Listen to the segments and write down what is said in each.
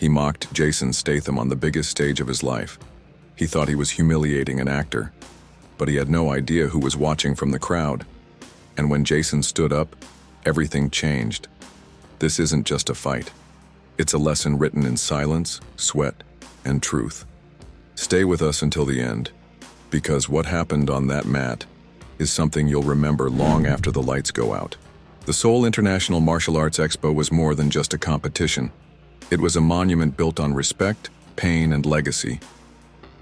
He mocked Jason Statham on the biggest stage of his life. He thought he was humiliating an actor, but he had no idea who was watching from the crowd. And when Jason stood up, everything changed. This isn't just a fight. It's a lesson written in silence, sweat, and truth. Stay with us until the end, because what happened on that mat is something you'll remember long after the lights go out. The Seoul International Martial Arts Expo was more than just a competition. It was a monument built on respect, pain, and legacy.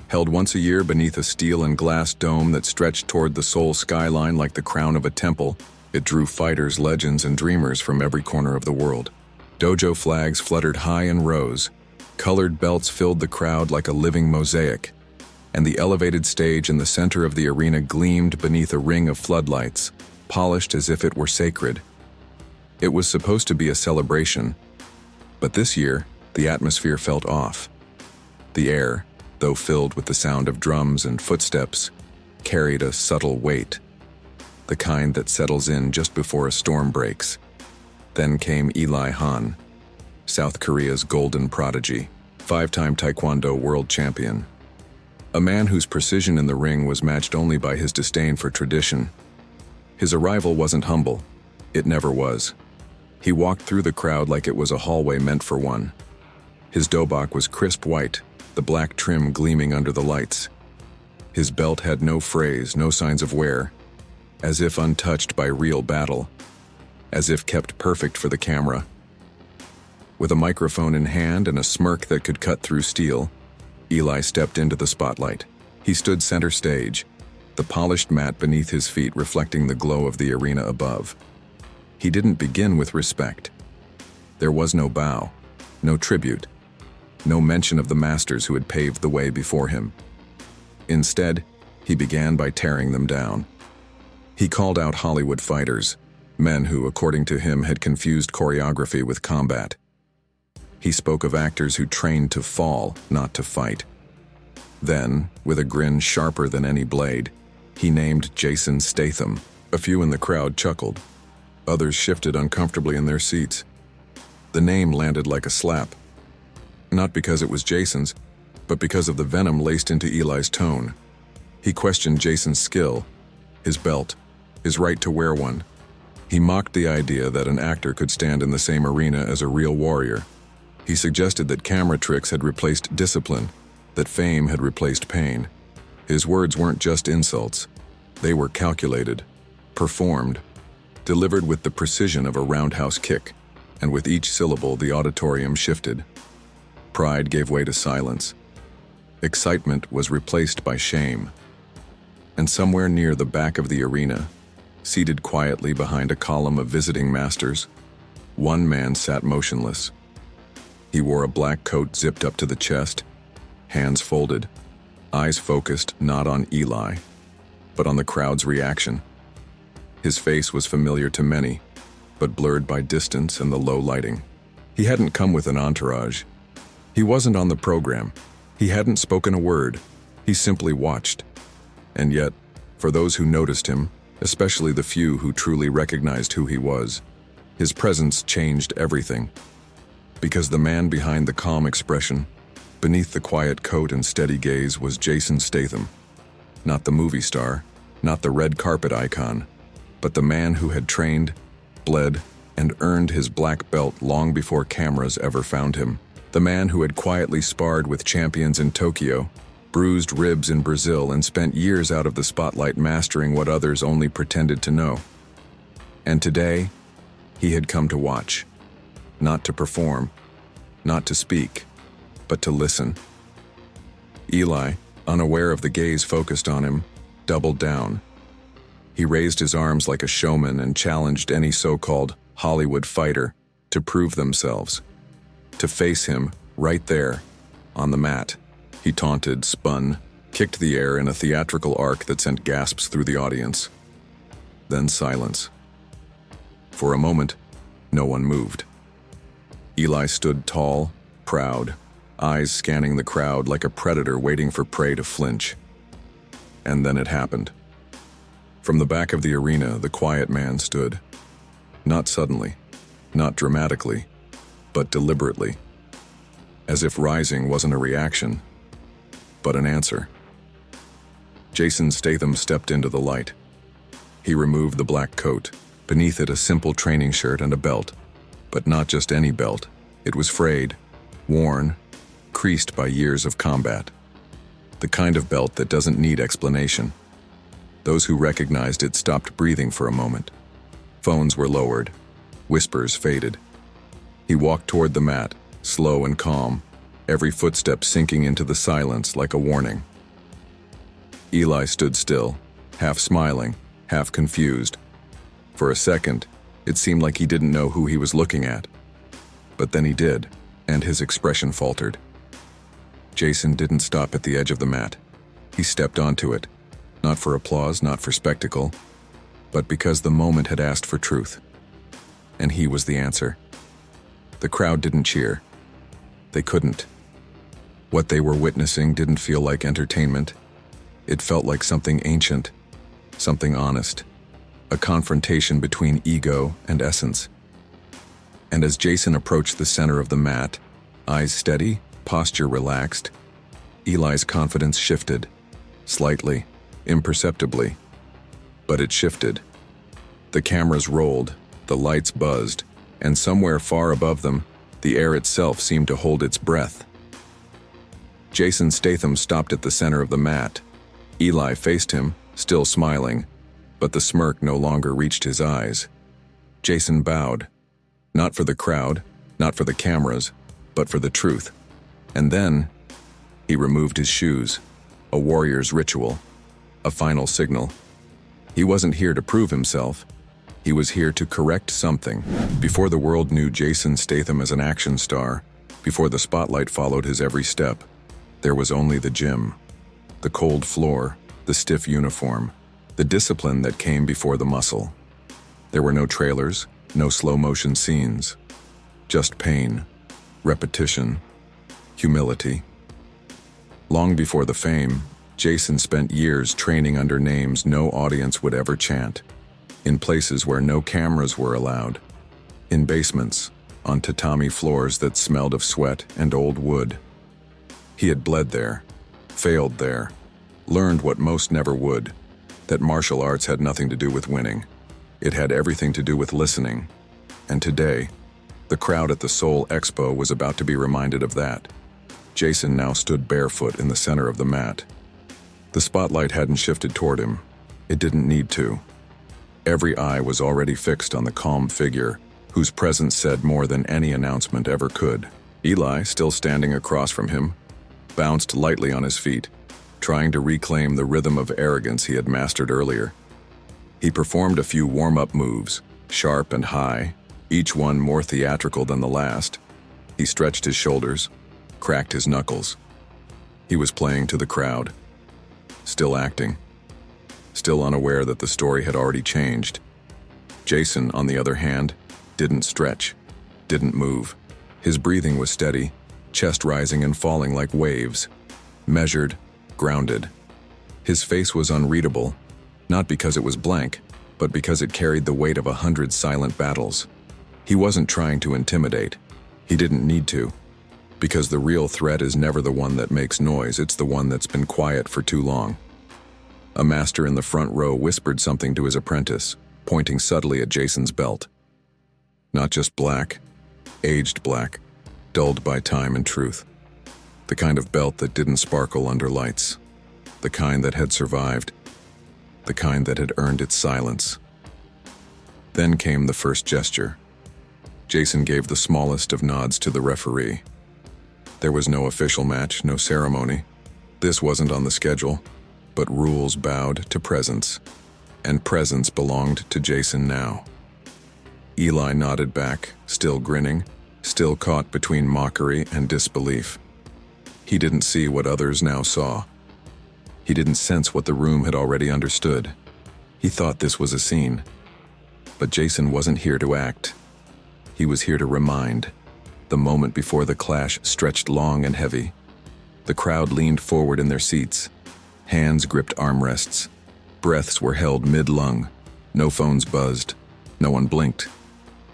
Held once a year beneath a steel and glass dome that stretched toward the Seoul skyline like the crown of a temple, it drew fighters, legends, and dreamers from every corner of the world. Dojo flags fluttered high in rows, colored belts filled the crowd like a living mosaic, and the elevated stage in the center of the arena gleamed beneath a ring of floodlights, polished as if it were sacred. It was supposed to be a celebration, but this year, the atmosphere felt off. The air, though filled with the sound of drums and footsteps, carried a subtle weight, the kind that settles in just before a storm breaks. Then came Eli Han, South Korea's golden prodigy, 5-time Taekwondo world champion. A man whose precision in the ring was matched only by his disdain for tradition. His arrival wasn't humble. It never was. He walked through the crowd like it was a hallway meant for one. His dobok was crisp white, the black trim gleaming under the lights. His belt had no frays, no signs of wear, as if untouched by real battle, as if kept perfect for the camera. With a microphone in hand and a smirk that could cut through steel, Eli stepped into the spotlight. He stood center stage, the polished mat beneath his feet reflecting the glow of the arena above. He didn't begin with respect. There was no bow, no tribute, no mention of the masters who had paved the way before him. Instead, he began by tearing them down. He called out Hollywood fighters, men who, according to him, had confused choreography with combat. He spoke of actors who trained to fall, not to fight. Then, with a grin sharper than any blade, he named Jason Statham. A few in the crowd chuckled. Others shifted uncomfortably in their seats. The name landed like a slap. Not because it was Jason's, but because of the venom laced into Eli's tone. He questioned Jason's skill, his belt, his right to wear one. He mocked the idea that an actor could stand in the same arena as a real warrior. He suggested that camera tricks had replaced discipline, that fame had replaced pain. His words weren't just insults. They were calculated, performed, delivered with the precision of a roundhouse kick, and with each syllable the auditorium shifted. Pride gave way to silence. Excitement was replaced by shame. And somewhere near the back of the arena, seated quietly behind a column of visiting masters, one man sat motionless. He wore a black coat zipped up to the chest, hands folded, eyes focused not on Eli, but on the crowd's reaction. His face was familiar to many, but blurred by distance and the low lighting. He hadn't come with an entourage. He wasn't on the program. He hadn't spoken a word. He simply watched. And yet, for those who noticed him, especially the few who truly recognized who he was, his presence changed everything. Because the man behind the calm expression, beneath the quiet coat and steady gaze, was Jason Statham. Not the movie star, not the red carpet icon, but the man who had trained, bled, and earned his black belt long before cameras ever found him. The man who had quietly sparred with champions in Tokyo, bruised ribs in Brazil, and spent years out of the spotlight mastering what others only pretended to know. And today, he had come to watch. Not to perform, not to speak, but to listen. Eli, unaware of the gaze focused on him, doubled down. He raised his arms like a showman and challenged any so-called Hollywood fighter to prove themselves, to face him right there, on the mat. He taunted, spun, kicked the air in a theatrical arc that sent gasps through the audience. Then silence. For a moment, no one moved. Eli stood tall, proud, eyes scanning the crowd like a predator waiting for prey to flinch. And then it happened. From the back of the arena, the quiet man stood. Not suddenly, not dramatically, but deliberately. as if rising wasn't a reaction, but an answer. Jason Statham stepped into the light. He removed the black coat, beneath it a simple training shirt and a belt. But not just any belt. It was frayed, worn, creased by years of combat. The kind of belt that doesn't need explanation. Those who recognized it stopped breathing for a moment. Phones were lowered. Whispers faded. He walked toward the mat, slow and calm, every footstep sinking into the silence like a warning. Eli stood still, half smiling, half confused. For a second, it seemed like he didn't know who he was looking at. But then he did, and his expression faltered. Jason didn't stop at the edge of the mat. He stepped onto it, not for applause, not for spectacle, but because the moment had asked for truth. And he was the answer. The crowd didn't cheer. They couldn't. What they were witnessing didn't feel like entertainment. It felt like something ancient, something honest, a confrontation between ego and essence. And as Jason approached the center of the mat, eyes steady, posture relaxed, Eli's confidence shifted, slightly, imperceptibly. But it shifted. The cameras rolled, the lights buzzed, and somewhere far above them, the air itself seemed to hold its breath. Jason Statham stopped at the center of the mat. Eli faced him, still smiling, but the smirk no longer reached his eyes. Jason bowed, not for the crowd, not for the cameras, but for the truth. And then, he removed his shoes, a warrior's ritual, a final signal. He wasn't here to prove himself. He was here to correct something. Before the world knew Jason Statham as an action star, before the spotlight followed his every step, there was only the gym. The cold floor, the stiff uniform, the discipline that came before the muscle. There were no trailers, no slow-motion scenes. Just pain, repetition, humility. Long before the fame, Jason spent years training under names no audience would ever chant, in places where no cameras were allowed, in basements, on tatami floors that smelled of sweat and old wood. He had bled there, failed there, learned what most never would, that martial arts had nothing to do with winning. It had everything to do with listening. And today, the crowd at the Seoul Expo was about to be reminded of that. Jason now stood barefoot in the center of the mat. The spotlight hadn't shifted toward him. It didn't need to. Every eye was already fixed on the calm figure, whose presence said more than any announcement ever could. Eli, still standing across from him, bounced lightly on his feet, trying to reclaim the rhythm of arrogance he had mastered earlier. He performed a few warm-up moves, sharp and high, each one more theatrical than the last. He stretched his shoulders, cracked his knuckles. He was playing to the crowd, still acting, still unaware that the story had already changed. Jason, on the other hand, didn't stretch, didn't move. His breathing was steady, chest rising and falling like waves, measured, grounded. His face was unreadable, not because it was blank, but because it carried the weight of 100 silent battles. He wasn't trying to intimidate. He didn't need to. Because the real threat is never the one that makes noise, it's the one that's been quiet for too long. A master in the front row whispered something to his apprentice, pointing subtly at Jason's belt. Not just black, aged black, dulled by time and truth. The kind of belt that didn't sparkle under lights. The kind that had survived. The kind that had earned its silence. Then came the first gesture. Jason gave the smallest of nods to the referee. There was no official match, no ceremony. This wasn't on the schedule, but rules bowed to presence, and presence belonged to Jason now. Eli nodded back, still grinning, still caught between mockery and disbelief. He didn't see what others now saw. He didn't sense what the room had already understood. He thought this was a scene. But Jason wasn't here to act. He was here to remind. The moment before the clash stretched long and heavy. The crowd leaned forward in their seats. Hands gripped armrests. Breaths were held mid-lung. No phones buzzed. No one blinked.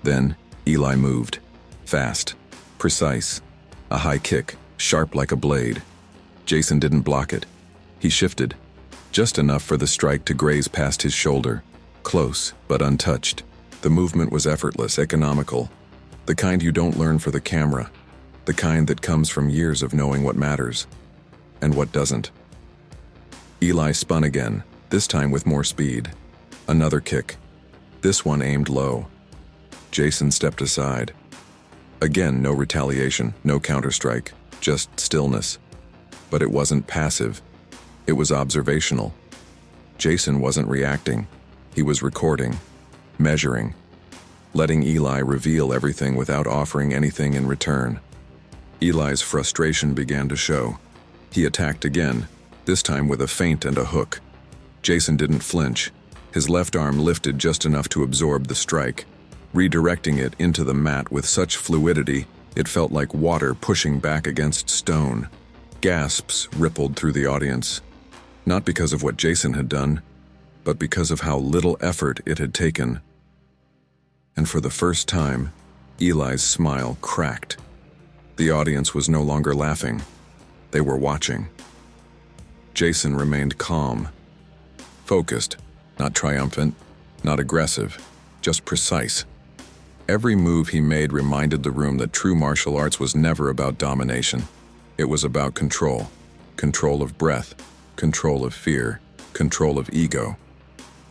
Then, Eli moved. Fast. Precise. A high kick, sharp like a blade. Jason didn't block it. He shifted, just enough for the strike to graze past his shoulder, close but untouched. The movement was effortless, economical, the kind you don't learn for the camera, the kind that comes from years of knowing what matters and what doesn't. Eli spun again, this time with more speed. Another kick, this one aimed low. Jason stepped aside. Again, no retaliation, no counterstrike, just stillness. But it wasn't passive. It was observational. Jason wasn't reacting. He was recording, measuring, letting Eli reveal everything without offering anything in return. Eli's frustration began to show. He attacked again, this time with a feint and a hook. Jason didn't flinch. His left arm lifted just enough to absorb the strike, redirecting it into the mat with such fluidity it felt like water pushing back against stone. Gasps rippled through the audience, not because of what Jason had done, but because of how little effort it had taken. And for the first time, Eli's smile cracked. The audience was no longer laughing. They were watching. Jason remained calm, focused, not triumphant, not aggressive, just precise. Every move he made reminded the room that true martial arts was never about domination. It was about control. Control of breath, control of fear, control of ego.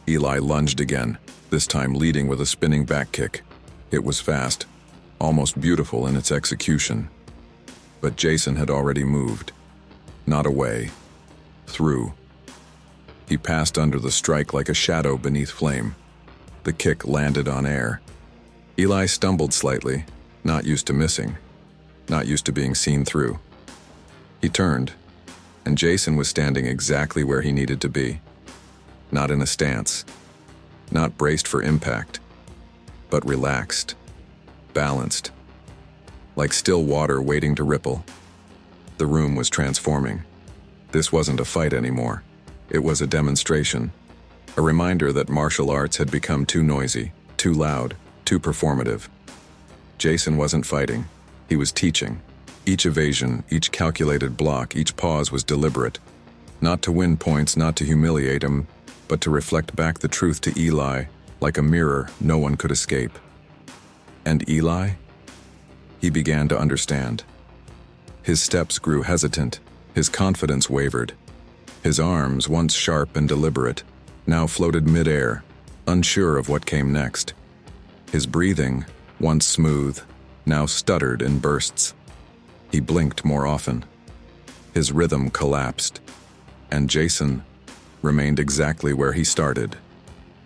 Eli lunged again, this time leading with a spinning back kick. It was fast, almost beautiful in its execution. But Jason had already moved. Not away. Through. He passed under the strike like a shadow beneath flame. The kick landed on air. Eli stumbled slightly, not used to missing, not used to being seen through. He turned, and Jason was standing exactly where he needed to be. Not in a stance, not braced for impact, but relaxed, balanced, like still water waiting to ripple. The room was transforming. This wasn't a fight anymore. It was a demonstration, a reminder that martial arts had become too noisy, too loud, too performative. Jason wasn't fighting. He was teaching. Each evasion, each calculated block, each pause was deliberate. Not to win points, not to humiliate him, but to reflect back the truth to Eli, like a mirror no one could escape. And Eli? He began to understand. His steps grew hesitant. His confidence wavered. His arms, once sharp and deliberate, now floated mid-air, unsure of what came next. His breathing, once smooth, now stuttered in bursts. He blinked more often. His rhythm collapsed, and Jason remained exactly where he started,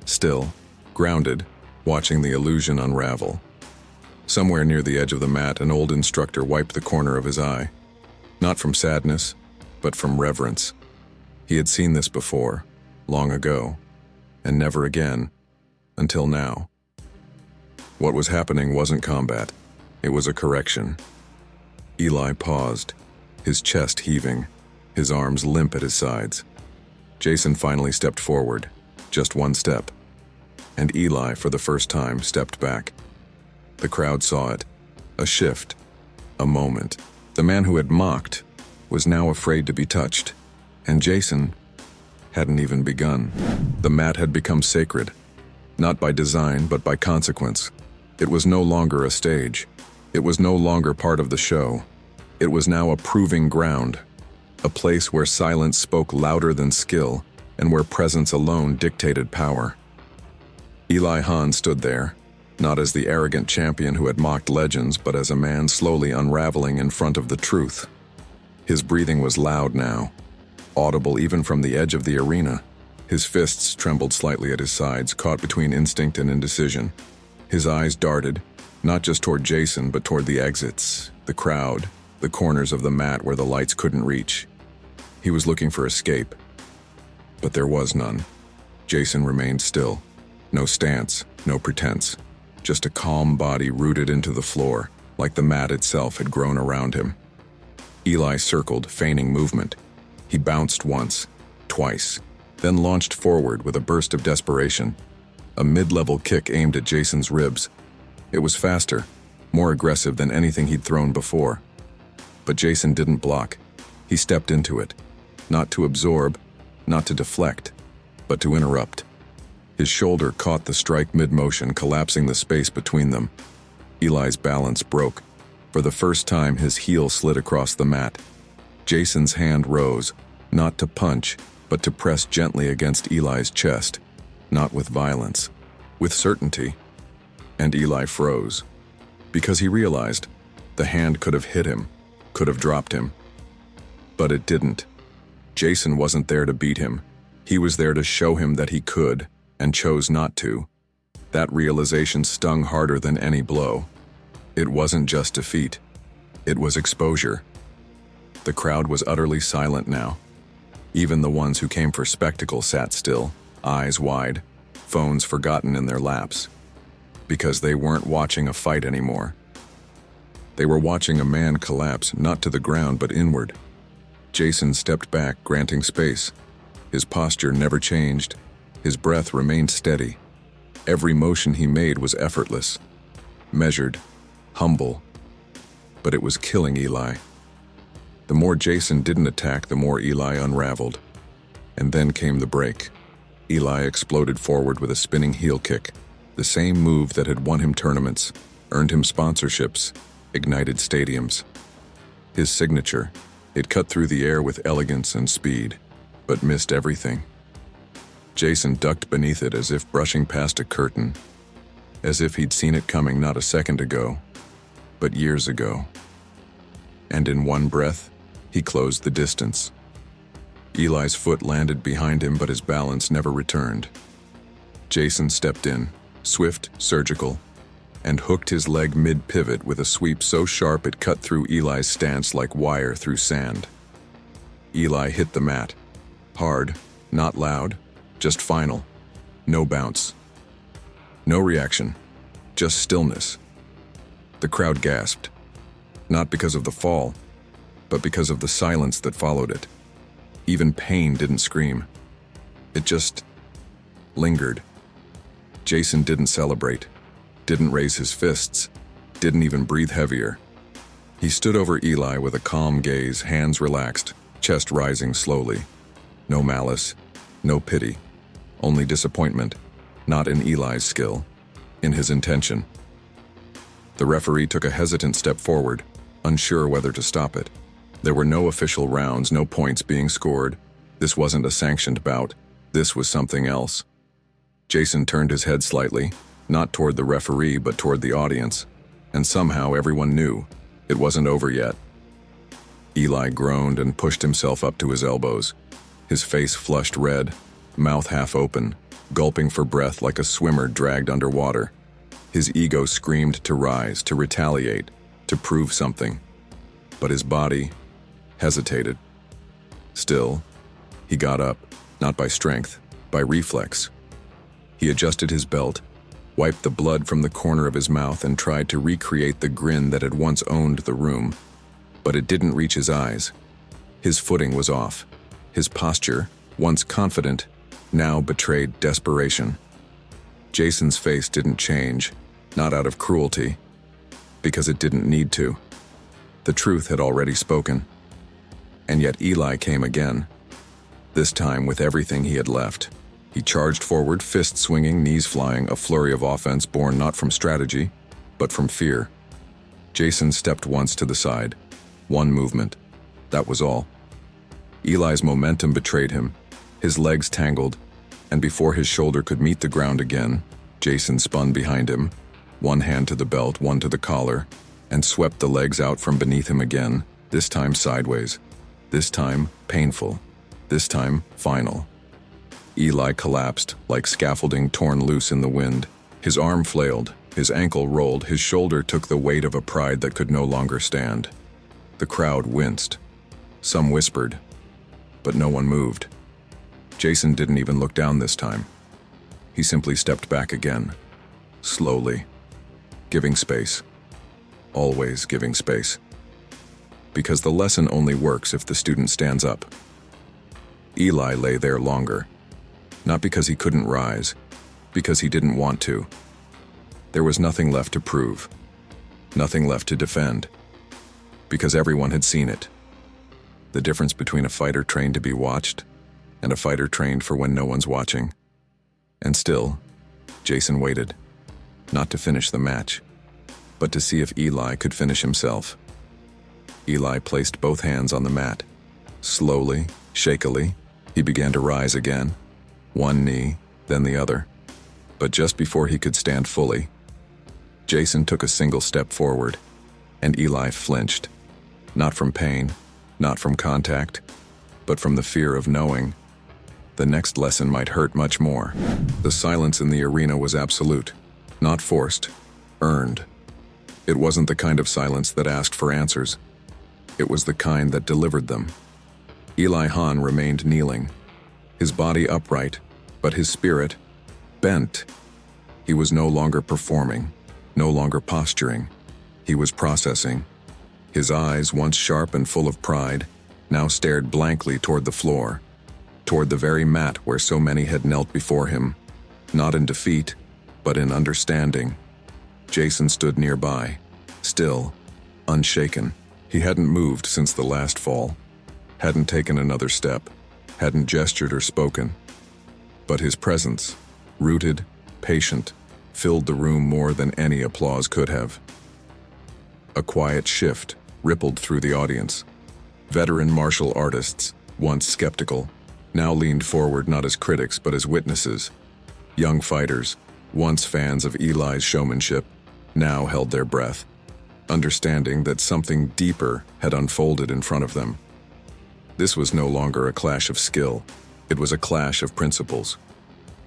still, grounded, watching the illusion unravel. Somewhere near the edge of the mat, an old instructor wiped the corner of his eye, not from sadness, but from reverence. He had seen this before, long ago, and never again, until now. What was happening wasn't combat. It was a correction. Eli paused, his chest heaving, his arms limp at his sides. Jason finally stepped forward, just one step, and Eli, for the first time, stepped back. The crowd saw it, a shift, a moment. The man who had mocked was now afraid to be touched, and Jason hadn't even begun. The mat had become sacred, not by design, but by consequence. It was no longer a stage. It was no longer part of the show. It was now a proving ground, a place where silence spoke louder than skill, and where presence alone dictated power. Eli Hahn stood there, not as the arrogant champion who had mocked legends, but as a man slowly unraveling in front of the truth. His breathing was loud now, audible even from the edge of the arena. His fists trembled slightly at his sides, caught between instinct and indecision. His eyes darted, not just toward Jason, but toward the exits, the crowd, the corners of the mat where the lights couldn't reach. He was looking for escape, but there was none. Jason remained still. No stance, no pretense. Just a calm body rooted into the floor, like the mat itself had grown around him. Eli circled, feigning movement. He bounced once, twice, then launched forward with a burst of desperation. A mid-level kick aimed at Jason's ribs. It was faster, more aggressive than anything he'd thrown before. But Jason didn't block. He stepped into it. Not to absorb, not to deflect, but to interrupt. His shoulder caught the strike mid-motion, collapsing the space between them. Eli's balance broke. For the first time, his heel slid across the mat. Jason's hand rose, not to punch, but to press gently against Eli's chest, not with violence, with certainty. And Eli froze, because he realized the hand could have hit him, could have dropped him. But it didn't. Jason wasn't there to beat him. He was there to show him that he could, and chose not to. That realization stung harder than any blow. It wasn't just defeat. It was exposure. The crowd was utterly silent now. Even the ones who came for spectacle sat still, eyes wide, phones forgotten in their laps. Because they weren't watching a fight anymore. They were watching a man collapse, not to the ground but inward. Jason stepped back, granting space. His posture never changed. His breath remained steady. Every motion he made was effortless, measured, humble. But it was killing Eli. The more Jason didn't attack, the more Eli unraveled. And then came the break. Eli exploded forward with a spinning heel kick, the same move that had won him tournaments, earned him sponsorships, ignited stadiums. His signature, it cut through the air with elegance and speed, but missed everything. Jason ducked beneath it as if brushing past a curtain, as if he'd seen it coming not a second ago, but years ago. And in one breath, he closed the distance. Eli's foot landed behind him, but his balance never returned. Jason stepped in, swift, surgical, and hooked his leg mid-pivot with a sweep so sharp it cut through Eli's stance like wire through sand. Eli hit the mat. Hard, not loud, just final. No bounce. No reaction, just stillness. The crowd gasped, not because of the fall, but because of the silence that followed it. Even pain didn't scream. It just lingered. Jason didn't celebrate, didn't raise his fists, didn't even breathe heavier. He stood over Eli with a calm gaze, hands relaxed, chest rising slowly. No malice, no pity, only disappointment, not in Eli's skill, in his intention. The referee took a hesitant step forward, unsure whether to stop it. There were no official rounds, no points being scored. This wasn't a sanctioned bout. This was something else. Jason turned his head slightly, not toward the referee but toward the audience, and somehow everyone knew it wasn't over yet. Eli groaned and pushed himself up to his elbows, his face flushed red, mouth half open, gulping for breath like a swimmer dragged underwater. His ego screamed to rise, to retaliate, to prove something. But his body hesitated. Still, he got up, not by strength, by reflex. He adjusted his belt, wiped the blood from the corner of his mouth, and tried to recreate the grin that had once owned the room. But it didn't reach his eyes. His footing was off. His posture, once confident, now betrayed desperation. Jason's face didn't change, not out of cruelty, because it didn't need to. The truth had already spoken. And yet Eli came again, this time with everything he had left. He charged forward, fists swinging, knees flying, a flurry of offense born not from strategy, but from fear. Jason stepped once to the side. One movement. That was all. Eli's momentum betrayed him. His legs tangled, and before his shoulder could meet the ground again, Jason spun behind him, one hand to the belt, one to the collar, and swept the legs out from beneath him again, this time sideways, this time painful, this time final. Eli collapsed like scaffolding torn loose in the wind. His arm flailed, his ankle rolled, his shoulder took the weight of a pride that could no longer stand. The crowd winced. Some whispered, but no one moved. Jason didn't even look down this time. He simply stepped back again, slowly, giving space. Always giving space. Because the lesson only works if the student stands up. Eli lay there longer, not because he couldn't rise, because he didn't want to. There was nothing left to prove, nothing left to defend. because everyone had seen it. The difference between a fighter trained to be watched and a fighter trained for when no one's watching. And still, Jason waited, not to finish the match, but to see if Eli could finish himself. Eli placed both hands on the mat. Slowly, shakily, he began to rise again, one knee, then the other. But just before he could stand fully, Jason took a single step forward, and Eli flinched, not from pain, not from contact, but from the fear of knowing the next lesson might hurt much more. The silence in the arena was absolute, not forced, earned. It wasn't the kind of silence that asked for answers. It was the kind that delivered them. Eli Hahn remained kneeling, his body upright, but his spirit bent. He was no longer performing, no longer posturing. He was processing. His eyes, once sharp and full of pride, now stared blankly toward the floor, toward the very mat where so many had knelt before him, not in defeat, but in understanding. Jason stood nearby, still, unshaken. He hadn't moved since the last fall, hadn't taken another step, hadn't gestured or spoken. But his presence, rooted, patient, filled the room more than any applause could have. A quiet shift rippled through the audience. Veteran martial artists, once skeptical, now leaned forward not as critics but as witnesses. Young fighters, once fans of Eli's showmanship, now held their breath, understanding that something deeper had unfolded in front of them. This was no longer a clash of skill, it was a clash of principles.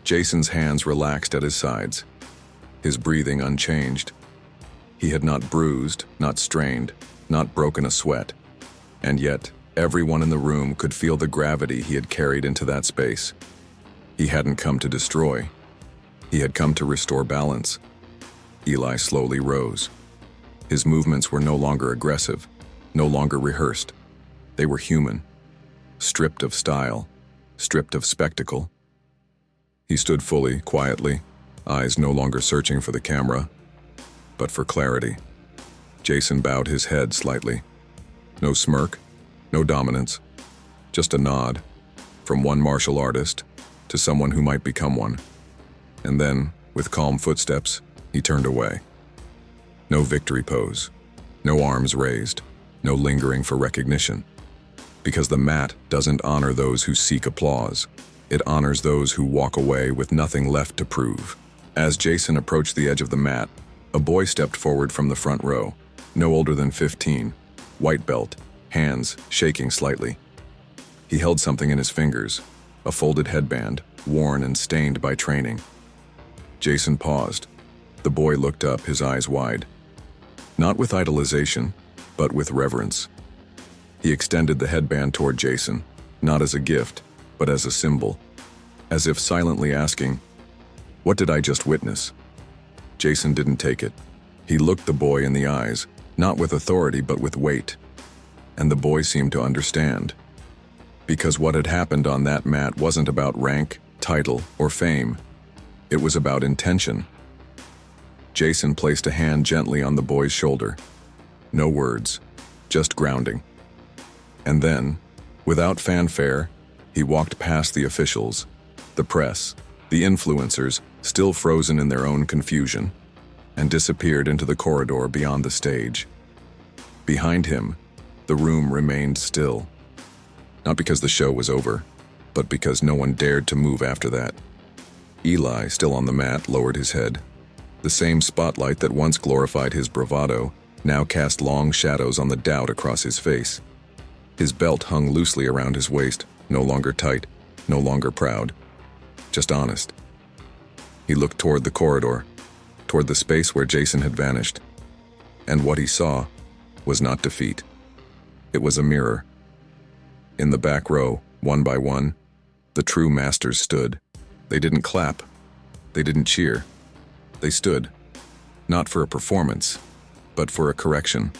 Jason's hands relaxed at his sides, his breathing unchanged. He had not bruised, not strained, not broken a sweat, and yet everyone in the room could feel the gravity he had carried into that space. He hadn't come to destroy. He had come to restore balance. Eli slowly rose. His movements were no longer aggressive, no longer rehearsed. They were human, stripped of style, stripped of spectacle. He stood fully, quietly, eyes no longer searching for the camera, but for clarity. Jason bowed his head slightly. No smirk, no dominance, just a nod, from one martial artist to someone who might become one. And then, with calm footsteps, he turned away. No victory pose, no arms raised, no lingering for recognition. Because the mat doesn't honor those who seek applause. It honors those who walk away with nothing left to prove. As Jason approached the edge of the mat, a boy stepped forward from the front row, no older than 15, white belt, hands shaking slightly. He held something in his fingers, a folded headband, worn and stained by training. Jason paused. The boy looked up, his eyes wide. Not with idolization, but with reverence. He extended the headband toward Jason, not as a gift, but as a symbol, as if silently asking, "What did I just witness?" Jason didn't take it. He looked the boy in the eyes, not with authority but with weight. And the boy seemed to understand. Because what had happened on that mat wasn't about rank, title, or fame. It was about intention. Jason placed a hand gently on the boy's shoulder. No words, just grounding. And then, without fanfare, he walked past the officials, the press, the influencers, still frozen in their own confusion, and disappeared into the corridor beyond the stage. Behind him, the room remained still. Not because the show was over, but because no one dared to move after that. Eli, still on the mat, lowered his head. The same spotlight that once glorified his bravado now cast long shadows on the doubt across his face. His belt hung loosely around his waist, no longer tight, no longer proud, just honest. He looked toward the corridor, toward the space where Jason had vanished. And what he saw was not defeat. It was a mirror. In the back row, one by one, the true masters stood. They didn't clap. They didn't cheer. They stood, not for a performance, but for a correction.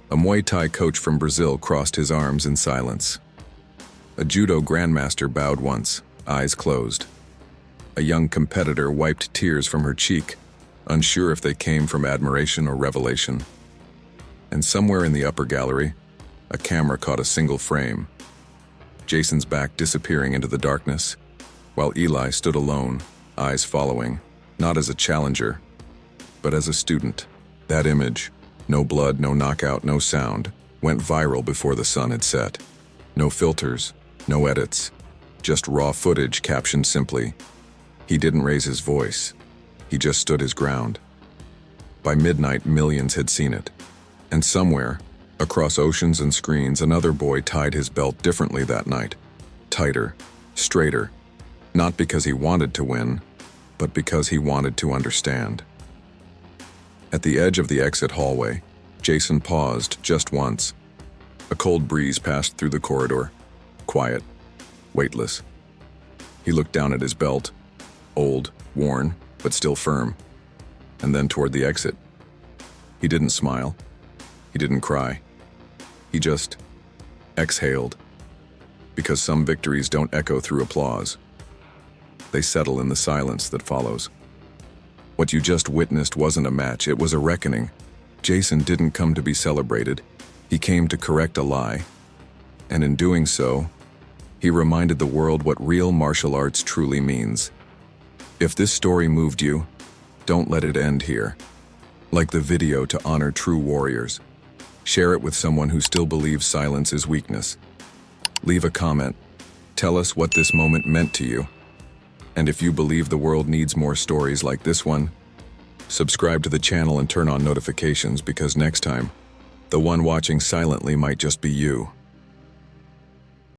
A Muay Thai coach from Brazil crossed his arms in silence. A judo grandmaster bowed once, eyes closed. A young competitor wiped tears from her cheek, unsure if they came from admiration or revelation. And somewhere in the upper gallery, a camera caught a single frame. Jason's back disappearing into the darkness, while Eli stood alone, eyes following, not as a challenger, but as a student. That image, no blood, no knockout, no sound, went viral before the sun had set. No filters, no edits, just raw footage captioned simply, "He didn't raise his voice. He just stood his ground." By midnight, millions had seen it. And somewhere, across oceans and screens, another boy tied his belt differently that night. Tighter, straighter, not because he wanted to win, but because he wanted to understand. At the edge of the exit hallway, Jason paused just once. A cold breeze passed through the corridor, quiet, weightless. He looked down at his belt, old, worn, but still firm, and then toward the exit. He didn't smile. He didn't cry. He just exhaled, because some victories don't echo through applause. They settle in the silence that follows. What you just witnessed wasn't a match, it was a reckoning. Jason didn't come to be celebrated. He came to correct a lie. And in doing so, he reminded the world what real martial arts truly means. If this story moved you, don't let it end here. Like the video to honor true warriors. Share it with someone who still believes silence is weakness. Leave a comment. Tell us what this moment meant to you. And if you believe the world needs more stories like this one, subscribe to the channel and turn on notifications, because next time, the one watching silently might just be you.